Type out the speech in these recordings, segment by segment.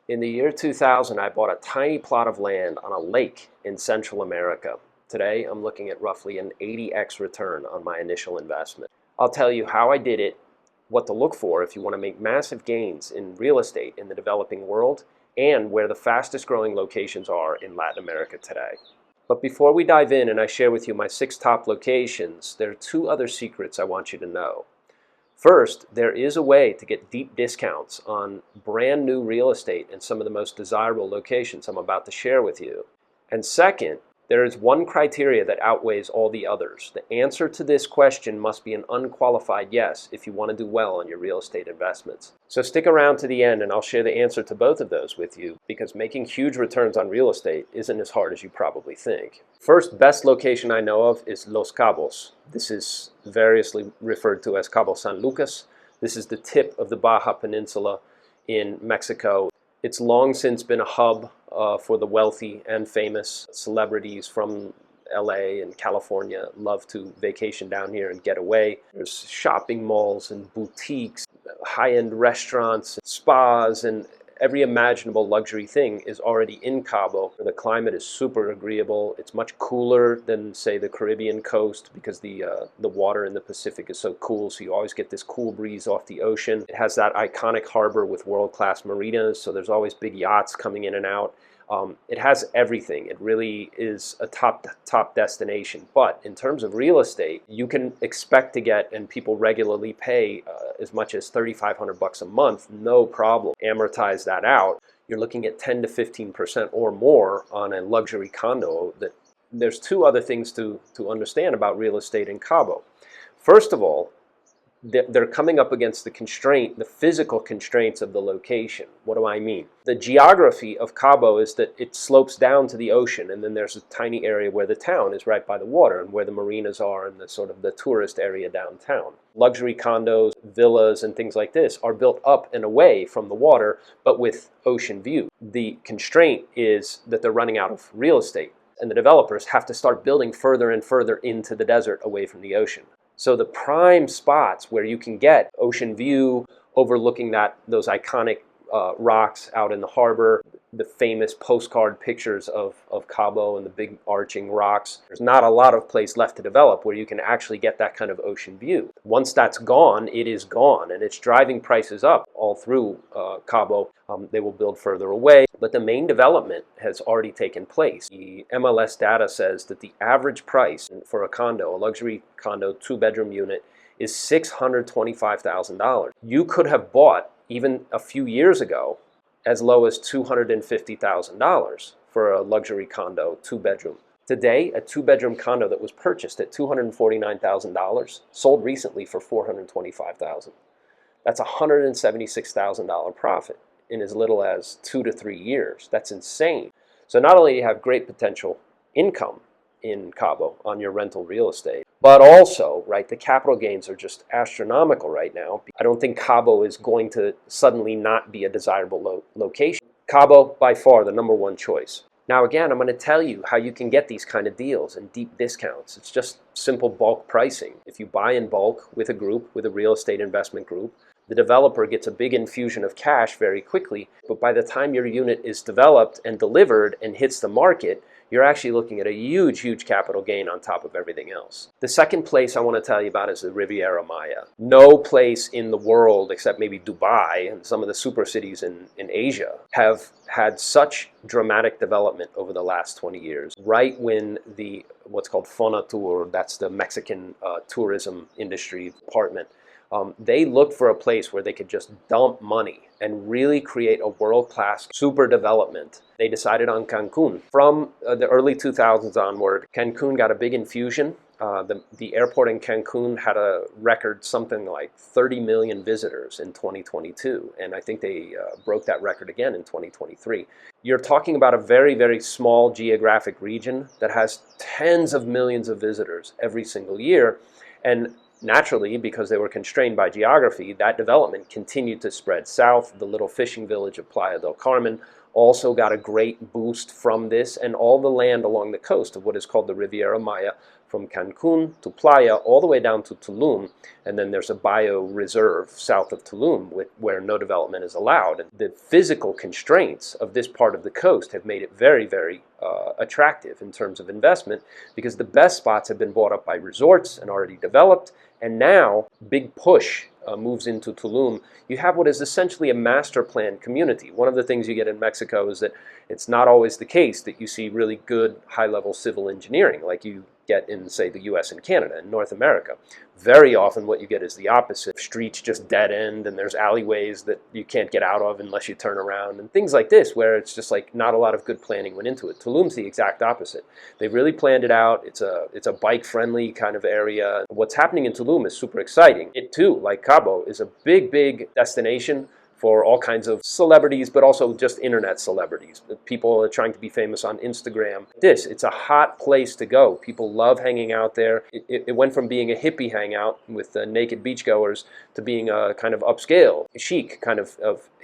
In the year 2000, I bought a tiny plot of land on a lake in Central America. Today, I'm looking at roughly an 80x return on my initial investment. I'll tell you how I did it, what to look for if you want to make massive gains in real estate in the developing world, and where the fastest growing locations are in Latin America today. But before we dive in and I share with you my 6 top locations, there are 2 other secrets I want you to know. First, there is a way to get deep discounts on brand new real estate in some of the most desirable locations I'm about to share with you. And second, there is one criteria that outweighs all the others. The answer to this question must be an unqualified yes if you want to do well on your real estate investments. So stick around to the end and I'll share the answer to both of those with you, because making huge returns on real estate isn't as hard as you probably think. First best location I know of is Los Cabos. This is variously referred to as Cabo San Lucas. This is the tip of the Baja Peninsula in Mexico. It's long since been a hub for the wealthy and famous. Celebrities from LA and California love to vacation down here and get away. There's shopping malls and boutiques, high-end restaurants, spas, and every imaginable luxury thing is already in Cabo. The climate is super agreeable. It's much cooler than, say, the Caribbean coast, because the water in the Pacific is so cool, so you always get this cool breeze off the ocean. It has that iconic harbor with world-class marinas, so there's always big yachts coming in and out. It has everything. It really is a top destination. But in terms of real estate, you can expect to get, and people regularly pay, as much as $3,500 a month, no problem. Amortize that out, you're looking at 10 to 15% or more on a luxury condo. There's 2 other things to understand about real estate in Cabo. First of all, they're coming up against the physical constraints of the location. What do I mean? The geography of Cabo is that it slopes down to the ocean, and then there's a tiny area where the town is right by the water and where the marinas are and the sort of the tourist area downtown. Luxury condos, villas, and things like this are built up and away from the water, but with ocean view. The constraint is that they're running out of real estate, and the developers have to start building further and further into the desert away from the ocean. So the prime spots where you can get ocean view overlooking those iconic rocks out in the harbor, the famous postcard pictures of Cabo and the big arching rocks. There's not a lot of place left to develop where you can actually get that kind of ocean view. Once that's gone, it is gone, and it's driving prices up all through Cabo. They will build further away, but the main development has already taken place. The MLS data says that the average price for a condo, a luxury condo 2-bedroom unit, is $625,000. You could have bought, even a few years ago, as low as $250,000 for a luxury condo 2-bedroom. Today, a 2-bedroom condo that was purchased at $249,000 sold recently for $425,000. That's a $176,000 profit in as little as 2 to 3 years. That's insane. So not only do you have great potential income in Cabo on your rental real estate, but also, right, the capital gains are just astronomical right now. I don't think Cabo is going to suddenly not be a desirable location. Cabo, by far, the #1 choice. Now again, I'm going to tell you how you can get these kind of deals and deep discounts. It's just simple bulk pricing. If you buy in bulk with a group, with a real estate investment group, the developer gets a big infusion of cash very quickly, but by the time your unit is developed and delivered and hits the market, you're actually looking at a huge capital gain on top of everything else. The second place I want to tell you about is the Riviera Maya. No place in the world, except maybe Dubai and some of the super cities in Asia, have had such dramatic development over the last 20 years. Right when what's called Fonatur, that's the Mexican tourism industry department, they looked for a place where they could just dump money and really create a world-class super development. They decided on Cancun. From the early 2000s onward, Cancun got a big infusion. The airport in Cancun had a record something like 30 million visitors in 2022, and I think they broke that record again in 2023. You're talking about a very small geographic region that has tens of millions of visitors every single year, and naturally, because they were constrained by geography, that development continued to spread south. The little fishing village of Playa del Carmen also got a great boost from this, and all the land along the coast of what is called the Riviera Maya from Cancun to Playa all the way down to Tulum, and then there's a bioreserve south of Tulum where no development is allowed. And the physical constraints of this part of the coast have made it very, very attractive in terms of investment, because the best spots have been bought up by resorts and already developed, and now big push moves into Tulum. You have what is essentially a master plan community. One of the things you get in Mexico is that it's not always the case that you see really good high-level civil engineering like you get in, say, the US and Canada and North America. Very often what you get is the opposite. Streets just dead end, and there's alleyways that you can't get out of unless you turn around, and things like this, where it's just like not a lot of good planning went into it. Tulum's the exact opposite. They've really planned it out. It's a bike-friendly kind of area. What's happening in Tulum is super exciting. It too, like Cabo, is a big, big destination for all kinds of celebrities, but also just internet celebrities. People are trying to be famous on Instagram. It's a hot place to go. People love hanging out there. It went from being a hippie hangout with naked beachgoers to being a kind of upscale, chic kind of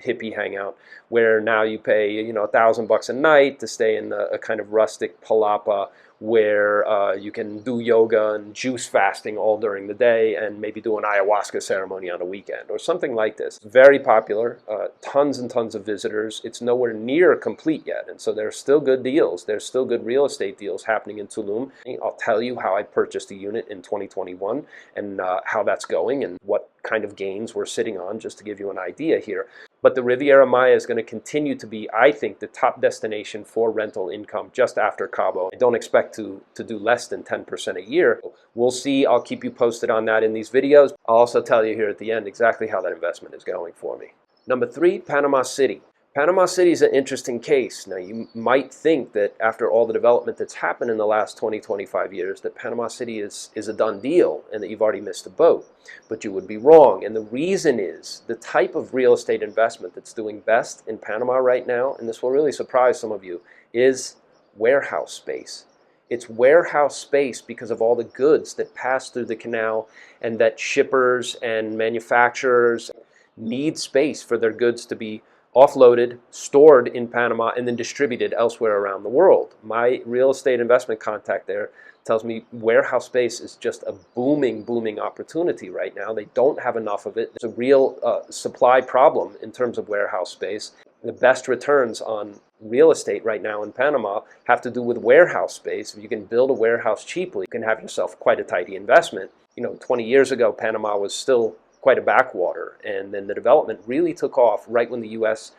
hippie hangout, where now you pay, $1,000 a night to stay in a kind of rustic palapa, where you can do yoga and juice fasting all during the day and maybe do an ayahuasca ceremony on a weekend or something like this. Very popular, tons and tons of visitors. It's nowhere near complete yet, and so there's still good deals. There's still good real estate deals happening in Tulum. I'll tell you how I purchased a unit in 2021 and how that's going and what kind of gains we're sitting on, just to give you an idea here. But the Riviera Maya is going to continue to be, I think, the top destination for rental income just after Cabo. I don't expect to do less than 10% a year. We'll see. I'll keep you posted on that in these videos. I'll also tell you here at the end exactly how that investment is going for me. Number 3, Panama City. Panama City is an interesting case. Now, you might think that after all the development that's happened in the last 20-25 years, that Panama City is a done deal and that you've already missed the boat. But you would be wrong. And the reason is the type of real estate investment that's doing best in Panama right now, and this will really surprise some of you, is warehouse space. It's warehouse space because of all the goods that pass through the canal, and that shippers and manufacturers need space for their goods to be offloaded, stored in Panama, and then distributed elsewhere around the world. My real estate investment contact there tells me warehouse space is just a booming, booming opportunity right now. They don't have enough of it. There's a real supply problem in terms of warehouse space. The best returns on real estate right now in Panama have to do with warehouse space. If you can build a warehouse cheaply, you can have yourself quite a tidy investment. 20 years ago, Panama was still quite a backwater, and then the development really took off right when the U.S.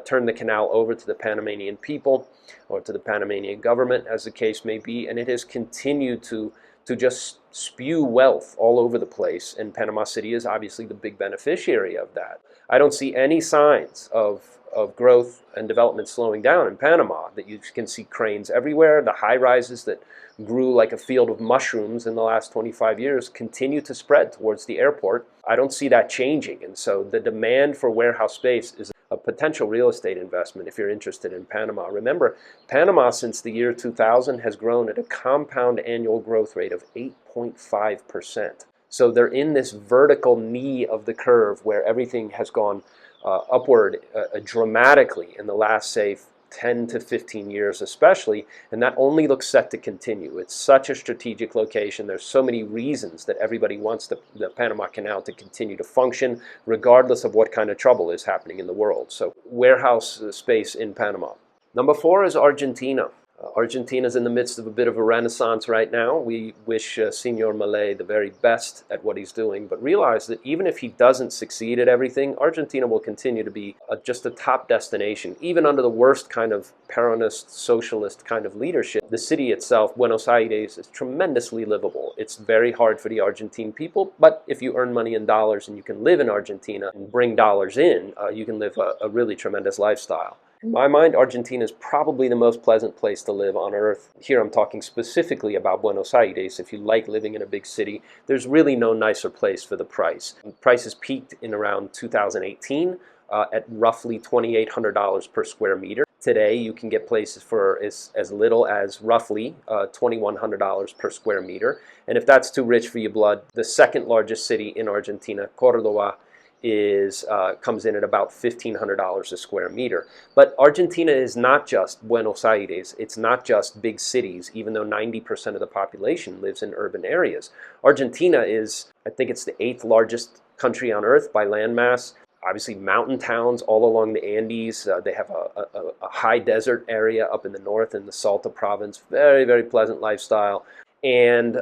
Turned the canal over to the Panamanian people, or to the Panamanian government, as the case may be, and it has continued to just spew wealth all over the place, and Panama City is obviously the big beneficiary of that. I don't see any signs of growth and development slowing down in Panama. That you can see cranes everywhere. The high-rises that grew like a field of mushrooms in the last 25 years continue to spread towards the airport. I don't see that changing, and so the demand for warehouse space is a potential real estate investment if you're interested in Panama. Remember, Panama since the year 2000 has grown at a compound annual growth rate of 8.5%. So they're in this vertical knee of the curve where everything has gone upward dramatically in the last, say, 10 to 15 years especially, and that only looks set to continue. It's such a strategic location. There's so many reasons that everybody wants the Panama Canal to continue to function, regardless of what kind of trouble is happening in the world. So warehouse space in Panama. Number 4 is Argentina. Argentina's in the midst of a bit of a renaissance right now. We wish Senor Milei the very best at what he's doing, but realize that even if he doesn't succeed at everything, Argentina will continue to be just a top destination, even under the worst kind of Peronist, socialist kind of leadership. The city itself, Buenos Aires, is tremendously livable. It's very hard for the Argentine people, but if you earn money in dollars and you can live in Argentina and bring dollars in, you can live a really tremendous lifestyle. In my mind, Argentina is probably the most pleasant place to live on earth. Here I'm talking specifically about Buenos Aires. If you like living in a big city, there's really no nicer place for the price. Prices peaked in around 2018 at roughly $2,800 per square meter. Today, you can get places for as little as roughly $2,100 per square meter. And if that's too rich for your blood, the second largest city in Argentina, Cordoba, is comes in at about $1,500 a square meter. But Argentina is not just Buenos Aires. It's not just big cities, even though 90% of the population lives in urban areas. Argentina is, I think it's the 8th largest country on earth by landmass. Obviously, mountain towns all along the Andes. They have a high desert area up in the north in the Salta province. Very, very pleasant lifestyle. And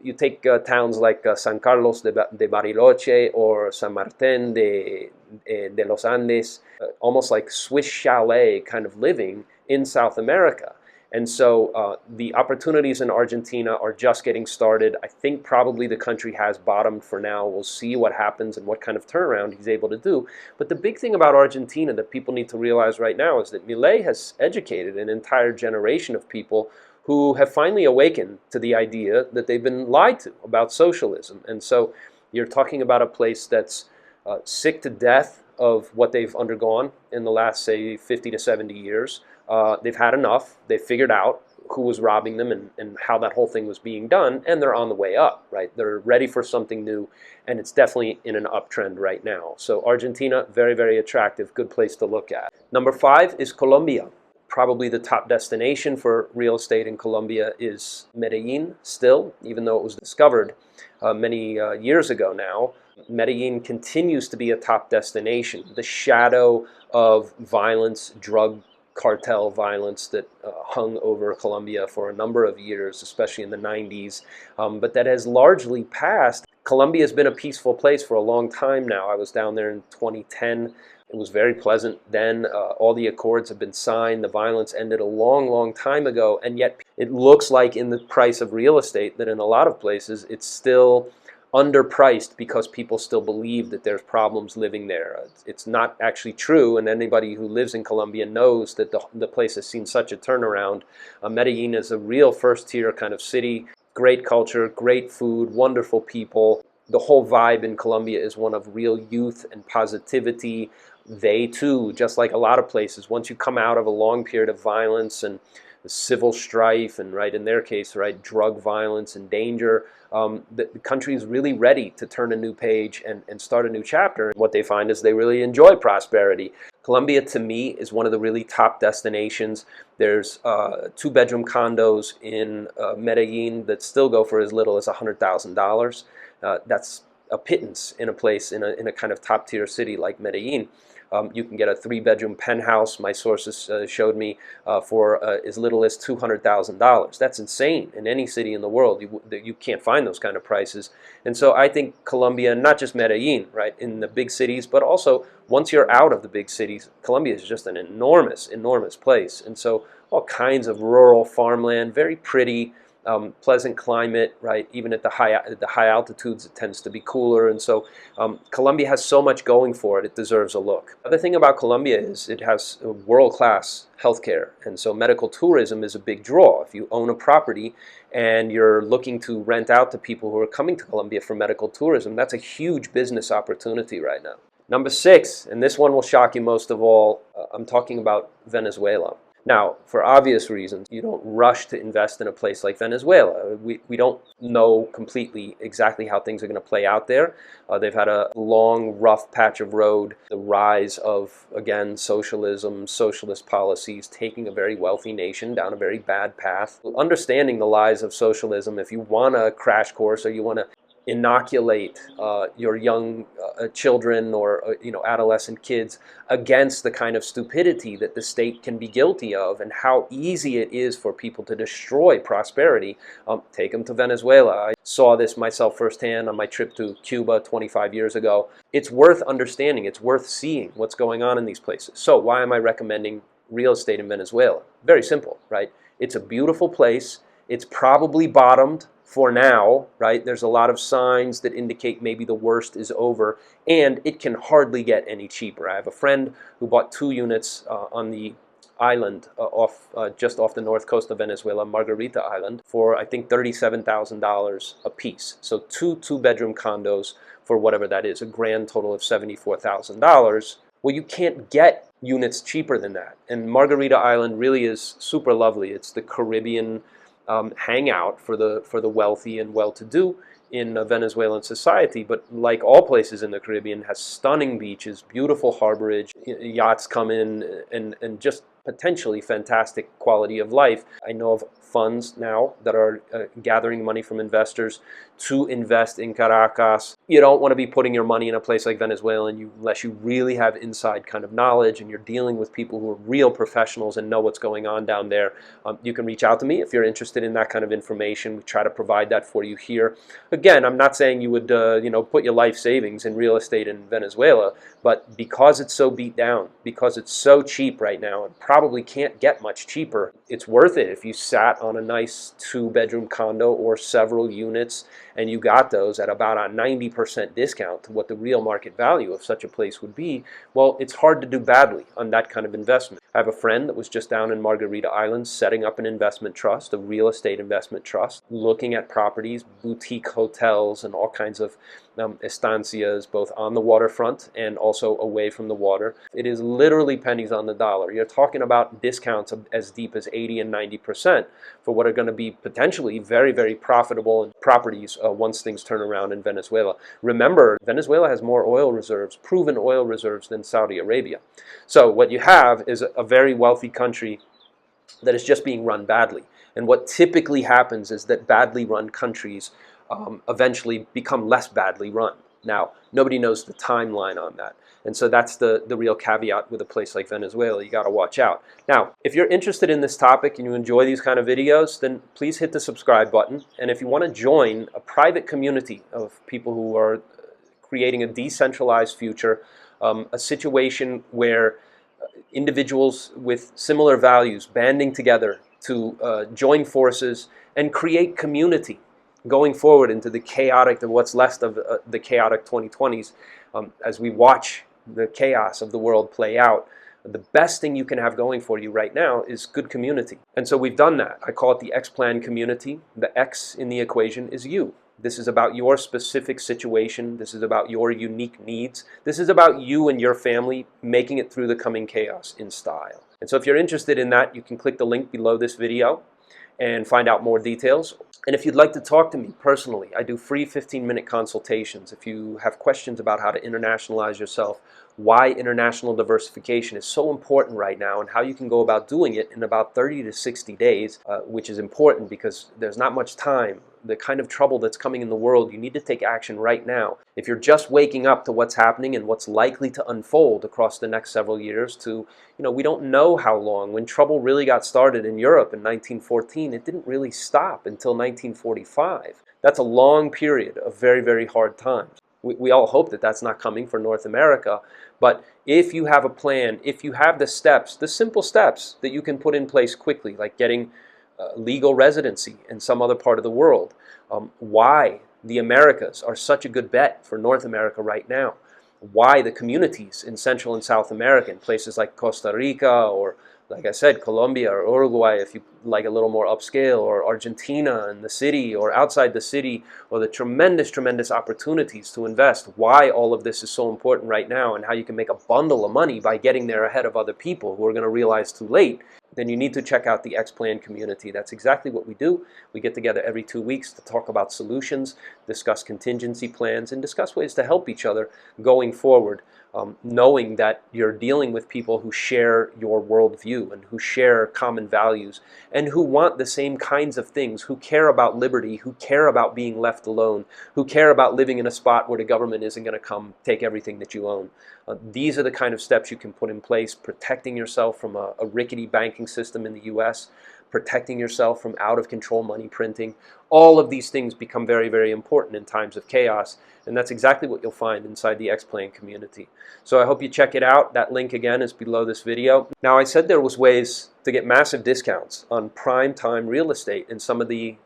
you take towns like San Carlos de Bariloche or San Martin de los Andes, almost like Swiss chalet kind of living in South America. And so the opportunities in Argentina are just getting started. I think probably the country has bottomed for now. We'll see what happens and what kind of turnaround he's able to do. But the big thing about Argentina that people need to realize right now is that Milei has educated an entire generation of people who have finally awakened to the idea that they've been lied to about socialism. And so you're talking about a place that's sick to death of what they've undergone in the last, say, 50 to 70 years. They've had enough. They've figured out who was robbing them and how that whole thing was being done, and they're on the way up, right? They're ready for something new, and it's definitely in an uptrend right now. So Argentina, very, very attractive, good place to look at. Number 5 is Colombia. Probably the top destination for real estate in Colombia is Medellin still, even though it was discovered many years ago now. Medellin continues to be a top destination. The shadow of violence, drug cartel violence that hung over Colombia for a number of years, especially in the 90s, but that has largely passed. Colombia has been a peaceful place for a long time now. I was down there in 2010. It was very pleasant then. All the accords have been signed. The violence ended a long, long time ago, and yet it looks like in the price of real estate that in a lot of places it's still underpriced because people still believe that there's problems living there. It's not actually true, and anybody who lives in Colombia knows that the place has seen such a turnaround. Medellin is a real first-tier kind of city, great culture, great food, wonderful people. The whole vibe in Colombia is one of real youth and positivity. They too, just like a lot of places, once you come out of a long period of violence and the civil strife and, right, in their case, right, drug violence and danger, the country is really ready to turn a new page and start a new chapter. And what they find is they really enjoy prosperity. Colombia, to me, is one of the really top destinations. There's 2-bedroom condos in Medellin that still go for as little as $100,000. That's a pittance in a place, in a kind of top-tier city like Medellin. You can get a 3-bedroom penthouse, my sources showed me, for as little as $200,000. That's insane. In any city in the world, you can't find those kind of prices. And so I think Colombia, not just Medellin, right, in the big cities, but also once you're out of the big cities, Colombia is just an enormous, enormous place. And so all kinds of rural farmland, very pretty, pleasant climate, right? Even at the high altitudes, it tends to be cooler, and so Colombia has so much going for it. It deserves a look. The other thing about Colombia is it has world-class healthcare, and so medical tourism is a big draw. If you own a property and you're looking to rent out to people who are coming to Colombia for medical tourism, that's a huge business opportunity right now. Number 6, and this one will shock you most of all, I'm talking about Venezuela. Now, for obvious reasons, you don't rush to invest in a place like Venezuela. We don't know completely exactly how things are going to play out there. They've had a long, rough patch of road. The rise of, again, socialism, socialist policies, taking a very wealthy nation down a very bad path. Understanding the lies of socialism, if you want a crash course or you want to inoculate your young children or adolescent kids against the kind of stupidity that the state can be guilty of and how easy it is for people to destroy prosperity, take them to Venezuela. I saw this myself firsthand on my trip to Cuba 25 years ago. It's worth understanding. It's worth seeing what's going on in these places. So why am I recommending real estate in Venezuela? Very simple, right? It's a beautiful place. It's probably bottomed for now, right? There's a lot of signs that indicate maybe the worst is over, and it can hardly get any cheaper. I have a friend who bought 2 units on the island just off the north coast of Venezuela, Margarita Island, for I think $37,000 a piece. So 2-bedroom condos for whatever that is, a grand total of $74,000. Well, you can't get units cheaper than that. And Margarita Island really is super lovely. It's the Caribbean hangout for the wealthy and well-to-do. in Venezuelan society, but like all places in the Caribbean, has stunning beaches, beautiful harborage, yachts come in, and just potentially fantastic quality of life. I know of funds now that are gathering money from investors to invest in Caracas. You don't want to be putting your money in a place like Venezuela unless you really have inside kind of knowledge and you're dealing with people who are real professionals and know what's going on down there. You can reach out to me if you're interested in that kind of information. We try to provide that for you here. Again, I'm not saying you would put your life savings in real estate in Venezuela, but because it's so beat down, because it's so cheap right now, and probably can't get much cheaper, it's worth it if you sat on a nice 2-bedroom condo or several units and you got those at about a 90% discount to what the real market value of such a place would be. Well, it's hard to do badly on that kind of investment. I have a friend that was just down in Margarita Islands setting up an investment trust, a real estate investment trust, looking at properties, boutique hotels, and all kinds of estancias, both on the waterfront and also away from the water. It is literally pennies on the dollar. You're talking about discounts of as deep as 80 and 90% for what are going to be potentially very, very profitable properties once things turn around in Venezuela. Remember, Venezuela has more oil reserves, proven oil reserves, than Saudi Arabia. So what you have is a very wealthy country that is just being run badly. And what typically happens is that badly run countries eventually become less badly run. Now, nobody knows the timeline on that. And so that's the real caveat with a place like Venezuela. You got to watch out. Now, if you're interested in this topic and you enjoy these kind of videos, then please hit the subscribe button. And if you want to join a private community of people who are creating a decentralized future, a situation where individuals with similar values banding together to join forces and create community going forward into the chaotic, what's left of the chaotic 2020s, as we watch the chaos of the world play out. The best thing you can have going for you right now is good community. And so we've done that. I call it the X-Plan community. The X in the equation is you. This is about your specific situation. This is about your unique needs. This is about you and your family making it through the coming chaos in style. And so if you're interested in that, you can click the link below this video and find out more details. And if you'd like to talk to me personally, I do free 15-minute consultations. If you have questions about how to internationalize yourself, why international diversification is so important right now, and how you can go about doing it in about 30 to 60 days, which is important because there's not much time. The kind of trouble that's coming in the world, you need to take action right now. If you're just waking up to what's happening and what's likely to unfold across the next several years to, we don't know how long. When trouble really got started in Europe in 1914, it didn't really stop until 1945. That's a long period of very, very hard times. We all hope that that's not coming for North America, but if you have a plan, if you have the steps, the simple steps that you can put in place quickly, like getting legal residency in some other part of the world, why the Americas are such a good bet for North America right now, why the communities in Central and South America, in places like Costa Rica, or like I said, Colombia or Uruguay, if you like a little more upscale, or Argentina and the city or outside the city, or the tremendous, tremendous opportunities to invest, why all of this is so important right now, and how you can make a bundle of money by getting there ahead of other people who are going to realize too late, then you need to check out the X-Plan community. That's exactly what we do. We get together every 2 weeks to talk about solutions, discuss contingency plans, and discuss ways to help each other going forward, knowing that you're dealing with people who share your worldview and who share common values and who want the same kinds of things, who care about liberty, who care about being left alone, who care about living in a spot where the government isn't going to come take everything that you own. These are the kind of steps you can put in place, protecting yourself from a rickety banking system in the US, protecting yourself from out-of-control money printing. All of these things become very, very important in times of chaos, and that's exactly what you'll find inside the X-Plan community. So I hope you check it out. That link again is below this video. Now, I said there was ways to get massive discounts on prime time real estate in some of the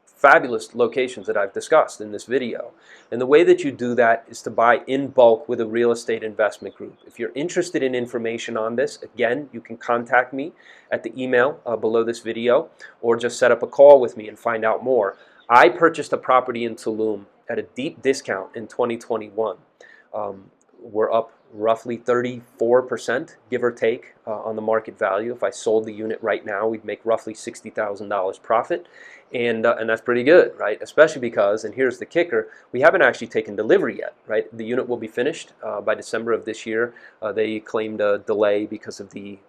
fabulous locations that I've discussed in this video. And the way that you do that is to buy in bulk with a real estate investment group. If you're interested in information on this, again, you can contact me at the email below this video, or just set up a call with me and find out more. I purchased a property in Tulum at a deep discount in 2021. We're up roughly 34%, give or take, on the market value. If I sold the unit right now, we'd make roughly $60,000 profit, and that's pretty good, right? Especially because, and here's the kicker, we haven't actually taken delivery yet, right? The unit will be finished by December of this year. They claimed a delay because of the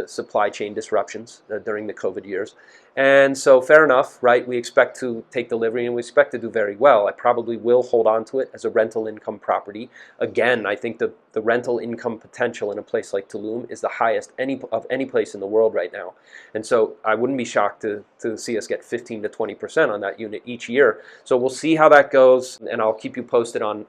supply chain disruptions during the COVID years. And so fair enough, right? We expect to take delivery and we expect to do very well. I probably will hold on to it as a rental income property. Again, I think the rental income potential in a place like Tulum is the highest of any place in the world right now. And so I wouldn't be shocked to see us get 15 to 20% on that unit each year. So we'll see how that goes, and I'll keep you posted I'll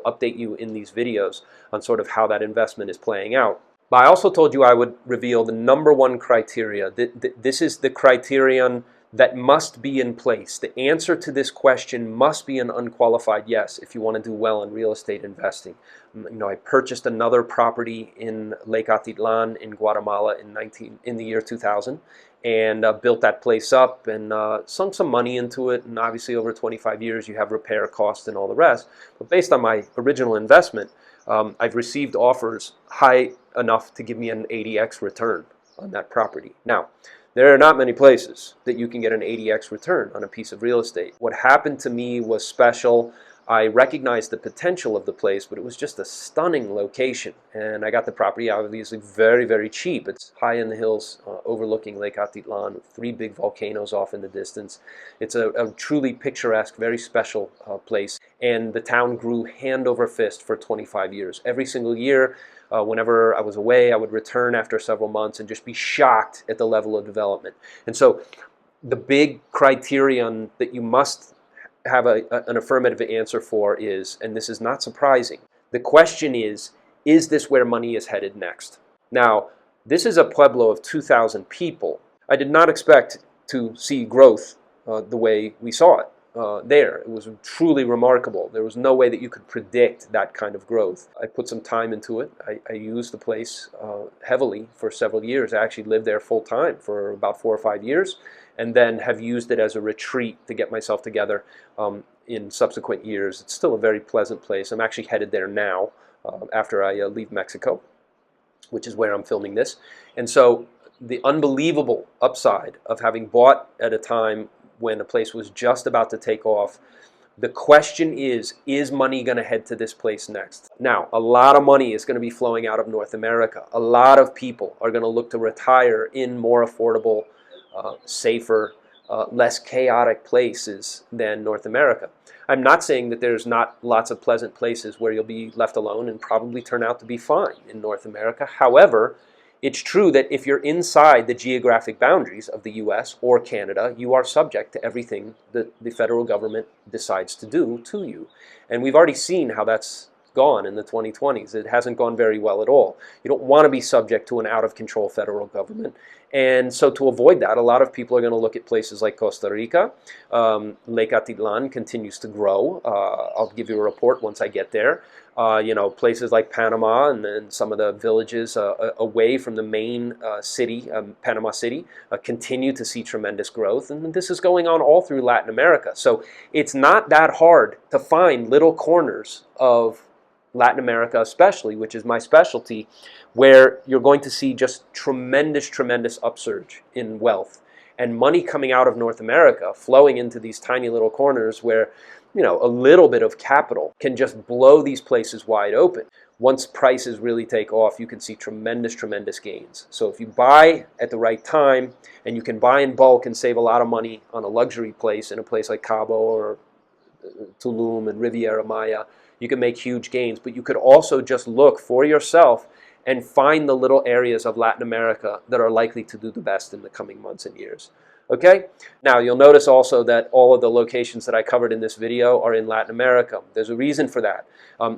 update you in these videos on sort of how that investment is playing out. But I also told you I would reveal the number one criteria. This is the criterion that must be in place. The answer to this question must be an unqualified yes if you want to do well in real estate investing. You know, I purchased another property in Lake Atitlan in Guatemala in the year 2000, and built that place up and sunk some money into it. And obviously over 25 years you have repair costs and all the rest. But based on my original investment, I've received offers high enough to give me an 80x return on that property. Now, there are not many places that you can get an 80x return on a piece of real estate. What happened to me was special. I recognized the potential of the place, but it was just a stunning location. And I got the property obviously very, very cheap. It's high in the hills overlooking Lake Atitlan, with 3 big volcanoes off in the distance. It's a truly picturesque, very special place. And the town grew hand over fist for 25 years. Every single year, whenever I was away, I would return after several months and just be shocked at the level of development. And so the big criterion that you must have an affirmative answer for is, and this is not surprising, the question is this where money is headed next? Now, this is a pueblo of 2,000 people. I did not expect to see growth the way we saw it there. It was truly remarkable. There was no way that you could predict that kind of growth. I put some time into it. I used the place heavily for several years. I actually lived there full time for about 4 or 5 years, and then have used it as a retreat to get myself together in subsequent years. It's still a very pleasant place. I'm actually headed there now after I leave Mexico, which is where I'm filming this. And so the unbelievable upside of having bought at a time when a place was just about to take off, the question is money going to head to this place next? Now, a lot of money is going to be flowing out of North America. A lot of people are going to look to retire in more affordable, safer, less chaotic places than North America. I'm not saying that there's not lots of pleasant places where you'll be left alone and probably turn out to be fine in North America. However, it's true that if you're inside the geographic boundaries of the US or Canada, you are subject to everything that the federal government decides to do to you. And we've already seen how that's gone in the 2020s. It hasn't gone very well at all. You don't want to be subject to an out-of-control federal government. And so to avoid that, a lot of people are going to look at places like Costa Rica. Lake Atitlan continues to grow. I'll give you a report once I get there. You know, places like Panama and then some of the villages away from the main city, Panama City, continue to see tremendous growth. And this is going on all through Latin America. So it's not that hard to find little corners of Latin America especially, which is my specialty, where you're going to see just tremendous, tremendous upsurge in wealth and money coming out of North America, flowing into these tiny little corners where, you know, a little bit of capital can just blow these places wide open. Once prices really take off, you can see tremendous, tremendous gains. So if you buy at the right time, and you can buy in bulk and save a lot of money on a luxury place in a place like Cabo or Tulum and Riviera Maya, you can make huge gains. But you could also just look for yourself and find the little areas of Latin America that are likely to do the best in the coming months and years. Okay? Now, you'll notice also that all of the locations that I covered in this video are in Latin America. There's a reason for that.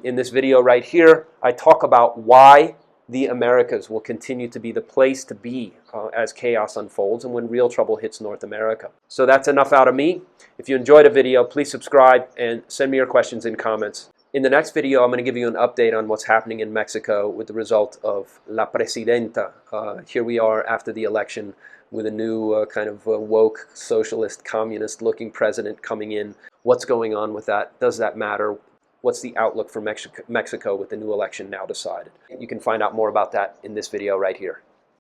In this video right here, I talk about why the Americas will continue to be the place to be as chaos unfolds and when real trouble hits North America. So that's enough out of me. If you enjoyed a video, please subscribe and send me your questions in comments. In the next video, I'm going to give you an update on what's happening in Mexico with the result of La Presidenta. Here we are after the election with a new kind of woke, socialist, communist-looking president coming in. What's going on with that? Does that matter? What's the outlook for Mexico with the new election now decided? You can find out more about that in this video right here.